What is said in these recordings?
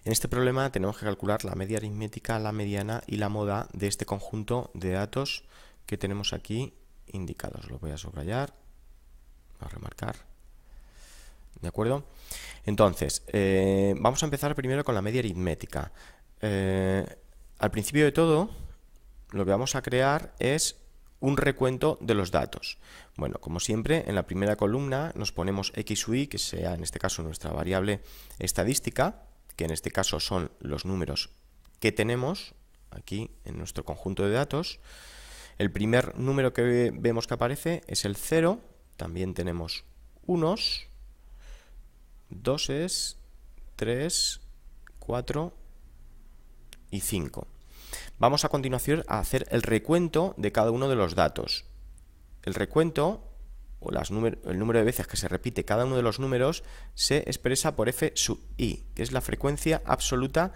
En este problema tenemos que calcular la media aritmética, la mediana y la moda de este conjunto de datos que tenemos aquí indicados. Lo voy a subrayar, a remarcar. ¿De acuerdo? Entonces, vamos a empezar primero con la media aritmética. Al principio de todo, lo que vamos a crear es un recuento de los datos. Bueno, como siempre, en la primera columna nos ponemos x sub i, que sea en este caso nuestra variable estadística, que en este caso son los números que tenemos aquí en nuestro conjunto de datos. El primer número que vemos que aparece es el 0, también tenemos unos, doses, 3, 4 y 5. Vamos a continuación a hacer el recuento de cada uno de los datos. El recuento, o el número de veces que se repite cada uno de los números, se expresa por f sub i, que es la frecuencia absoluta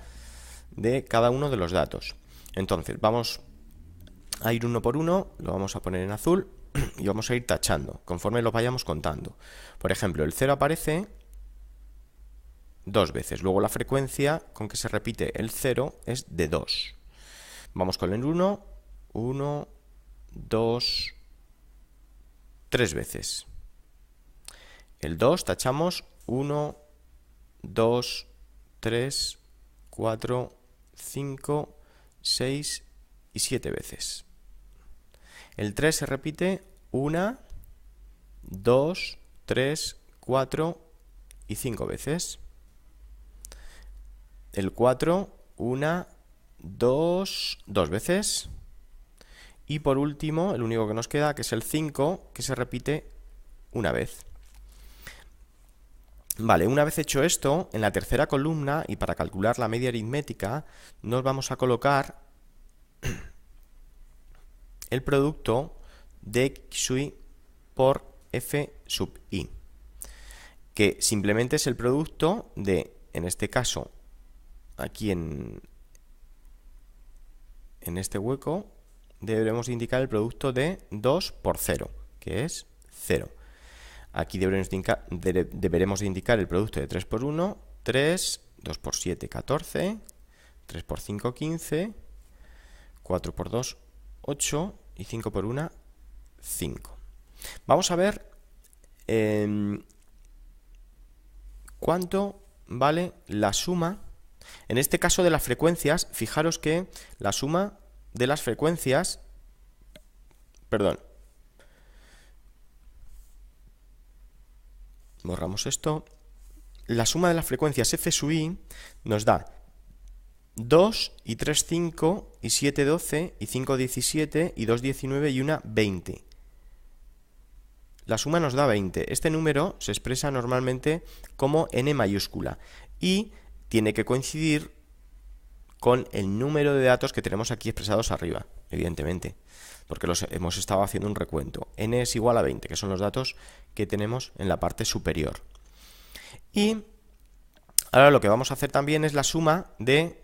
de cada uno de los datos. Entonces, vamos a ir uno por uno, lo vamos a poner en azul y vamos a ir tachando conforme lo vayamos contando. Por ejemplo, el 0 aparece 2 veces. Luego la frecuencia con que se repite el 0 es de 2. Vamos con el 1, 1, 2, 3 veces. El 2 tachamos 1, 2, 3, 4, 5, 6 y 7 veces. El 3 se repite 1, 2, 3, 4 y 5 veces. El 4, 1, 2 veces. Y por último, el único que nos queda, que es el 5, que se repite una vez. Vale, una vez hecho esto, en la tercera columna, y para calcular la media aritmética, nos vamos a colocar el producto de x sub i por f sub i, que simplemente es el producto de, en este caso, aquí en este hueco, deberemos indicar el producto de 2 por 0, que es 0. Aquí deberemos indicar el producto de 3 por 1, 3, 2 por 7, 14, 3 por 5, 15, 4 por 2, 8 y 5 por 1, 5. Vamos a ver cuánto vale la suma. En este caso de las frecuencias, fijaros que la suma de las frecuencias, borramos esto, la suma de las frecuencias f sub i nos da 2 y 3, 5 y 7, 12 y 5, 17 y 2, 19 y 1, 20. La suma nos da 20. Este número se expresa normalmente como n mayúscula y tiene que coincidir con el número de datos que tenemos aquí expresados arriba, evidentemente, porque hemos estado haciendo un recuento. N es igual a 20, que son los datos que tenemos en la parte superior. Y ahora lo que vamos a hacer también es la suma de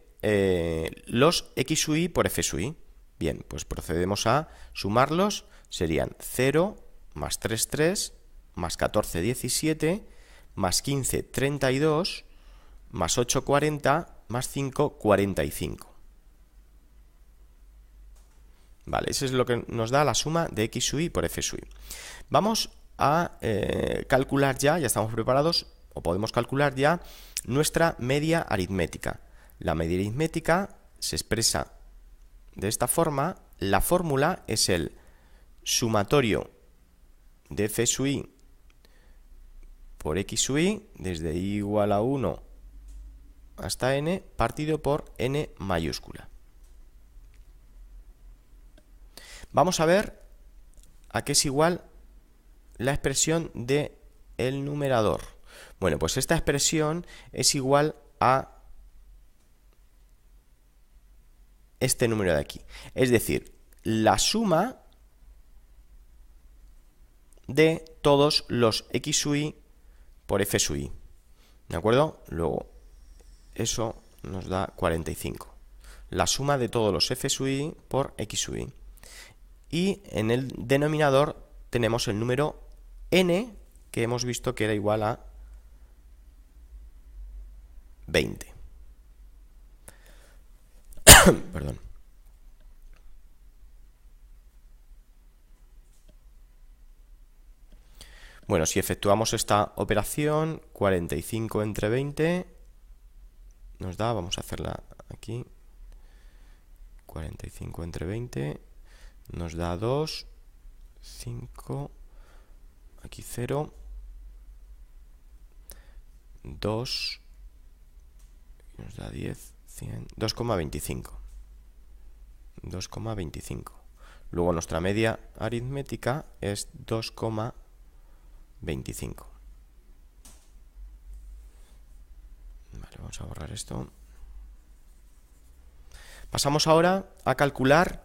los x sub i por f sub i. Bien, pues procedemos a sumarlos. Serían 0 más 3, 3, más 14, 17, más 15, 32, más 8, 40, más 5, 45. Vale, eso es lo que nos da la suma de x sub i por f sub i. Vamos a calcular ya estamos preparados, o podemos calcular ya, nuestra media aritmética. La media aritmética se expresa de esta forma. La fórmula es el sumatorio de f sub i por x sub i, desde i igual a 1 hasta n, partido por n mayúscula. Vamos a ver a qué es igual la expresión del numerador. Bueno, pues esta expresión es igual a este número de aquí. Es decir, la suma de todos los x sub i por f sub i. ¿De acuerdo? Luego, eso nos da 45. La suma de todos los f sub i por x sub i. Y en el denominador tenemos el número n, que hemos visto que era igual a 20. Perdón. Bueno, si efectuamos esta operación, 45 entre 20 nos da, vamos a hacerla aquí, 45 entre 20 nos da 2, 5, aquí 0, 2, nos da 10, 100, 2,25. 2,25. Luego nuestra media aritmética es 2,25. Vale, vamos a borrar esto. Pasamos ahora a calcular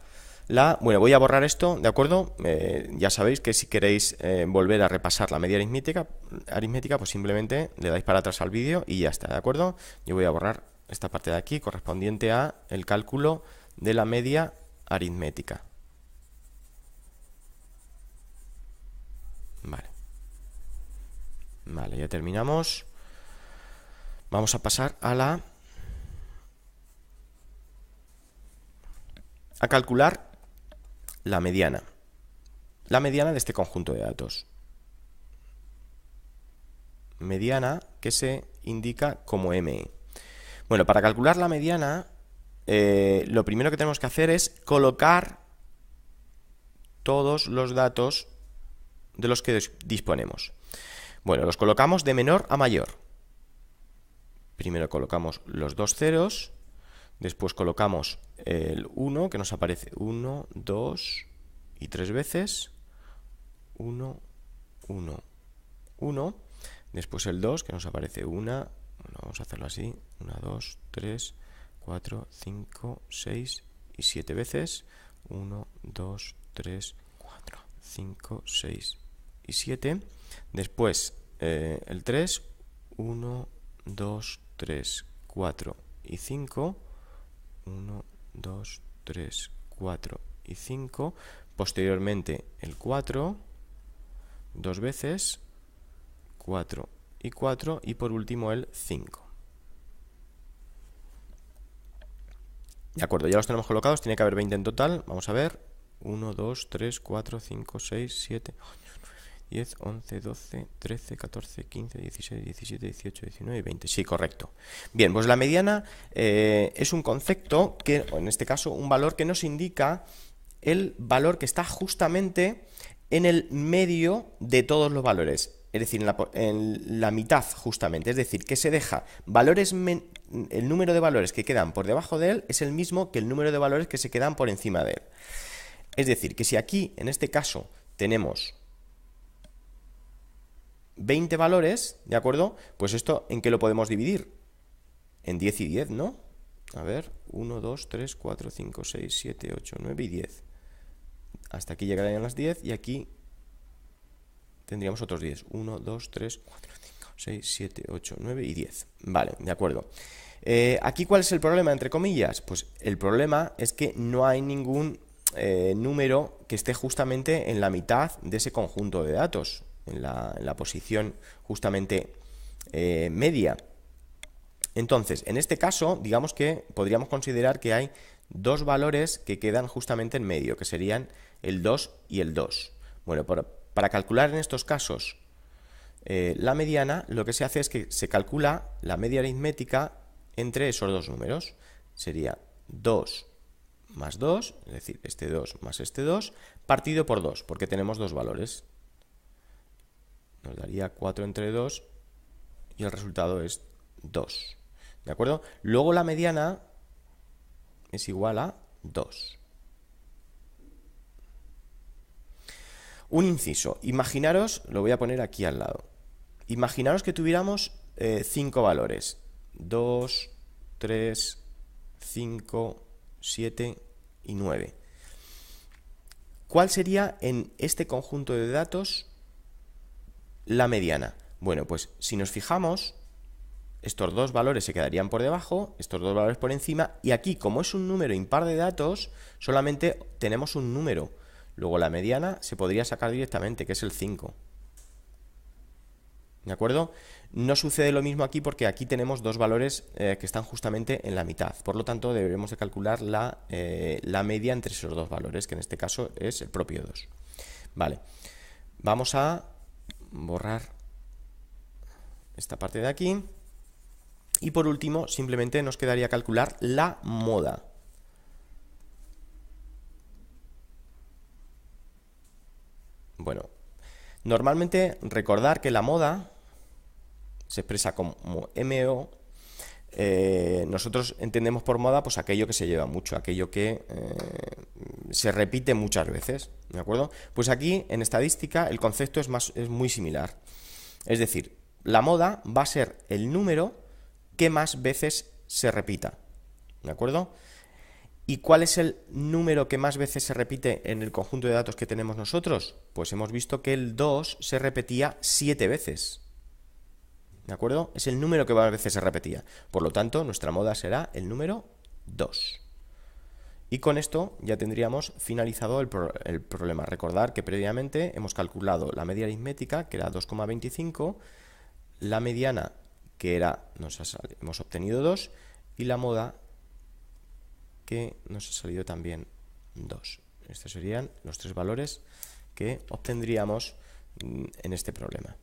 bueno, voy a borrar esto, ¿de acuerdo? Ya sabéis que si queréis volver a repasar la media aritmética, pues simplemente le dais para atrás al vídeo y ya está, ¿de acuerdo? Yo voy a borrar esta parte de aquí correspondiente a el cálculo de la media aritmética. Vale, ya terminamos. Vamos a pasar a calcular la mediana. La mediana de este conjunto de datos. Mediana que se indica como ME. Bueno, para calcular la mediana, lo primero que tenemos que hacer es colocar todos los datos de los que disponemos. Bueno, los colocamos de menor a mayor. Primero colocamos los dos ceros, después colocamos el 1, que nos aparece 1, 2 y 3 veces, 1, 1, 1, después el 2, que nos aparece 1, vamos a hacerlo así, 1, 2, 3, 4, 5, 6 y 7 veces, 1, 2, 3, 4, 5, 6 y 7, después el 3, 1, 2, 3, 4 y 5, 1, 2, 3, 4 y 5, posteriormente el 4, dos veces, 4 y 4, y por último el 5. De acuerdo, ya los tenemos colocados, tiene que haber 20 en total, vamos a ver, 1, 2, 3, 4, 5, 6, 7, 10, 11, 12, 13, 14, 15, 16, 17, 18, 19 y 20. Sí, correcto. Bien, pues la mediana es un concepto que, o en este caso, un valor que nos indica el valor que está justamente en el medio de todos los valores. Es decir, en la mitad justamente. Es decir, que se deja valores, el número de valores que quedan por debajo de él es el mismo que el número de valores que se quedan por encima de él. Es decir, que si aquí, en este caso, tenemos 20 valores, ¿de acuerdo? Pues esto, ¿en qué lo podemos dividir? En 10 y 10, ¿no? A ver, 1, 2, 3, 4, 5, 6, 7, 8, 9 y 10. Hasta aquí llegarían las 10 y aquí tendríamos otros 10. 1, 2, 3, 4, 5, 6, 7, 8, 9 y 10. Vale, de acuerdo. Aquí, ¿cuál es el problema, entre comillas? Pues el problema es que no hay ningún número que esté justamente en la mitad de ese conjunto de datos. En la posición justamente media. Entonces, en este caso, digamos que podríamos considerar que hay dos valores que quedan justamente en medio, que serían el 2 y el 2. Bueno, para calcular en estos casos la mediana, lo que se hace es que se calcula la media aritmética entre esos dos números. Sería 2 más 2, es decir, este 2 más este 2, partido por 2, porque tenemos dos valores. Nos daría 4 entre 2 y el resultado es 2. ¿De acuerdo? Luego la mediana es igual a 2. Un inciso. Imaginaros, lo voy a poner aquí al lado. Imaginaros que tuviéramos 5 valores. 2, 3, 5, 7 y 9. ¿Cuál sería en este conjunto de datos la mediana? Bueno, pues si nos fijamos, estos dos valores se quedarían por debajo, estos dos valores por encima, y aquí, como es un número impar de datos, solamente tenemos un número. Luego la mediana se podría sacar directamente, que es el 5. ¿De acuerdo? No sucede lo mismo aquí porque aquí tenemos dos valores que están justamente en la mitad. Por lo tanto, deberemos de calcular la media entre esos dos valores, que en este caso es el propio 2. Vale, vamos a borrar esta parte de aquí. Y por último, simplemente nos quedaría calcular la moda. Bueno, normalmente recordar que la moda se expresa como MO. Nosotros entendemos por moda pues aquello que se lleva mucho, aquello que se repite muchas veces, ¿de acuerdo? Pues aquí en estadística el concepto es muy similar. Es decir, la moda va a ser el número que más veces se repita, ¿de acuerdo? ¿Y cuál es el número que más veces se repite en el conjunto de datos que tenemos nosotros? Pues hemos visto que el 2 se repetía 7 veces. ¿De acuerdo? Es el número que más veces se repetía. Por lo tanto, nuestra moda será el número 2. Y con esto ya tendríamos finalizado el problema. Recordar que previamente hemos calculado la media aritmética, que era 2,25, la mediana, que era, hemos obtenido 2, y la moda, que nos ha salido también 2. Estos serían los tres valores que obtendríamos en este problema.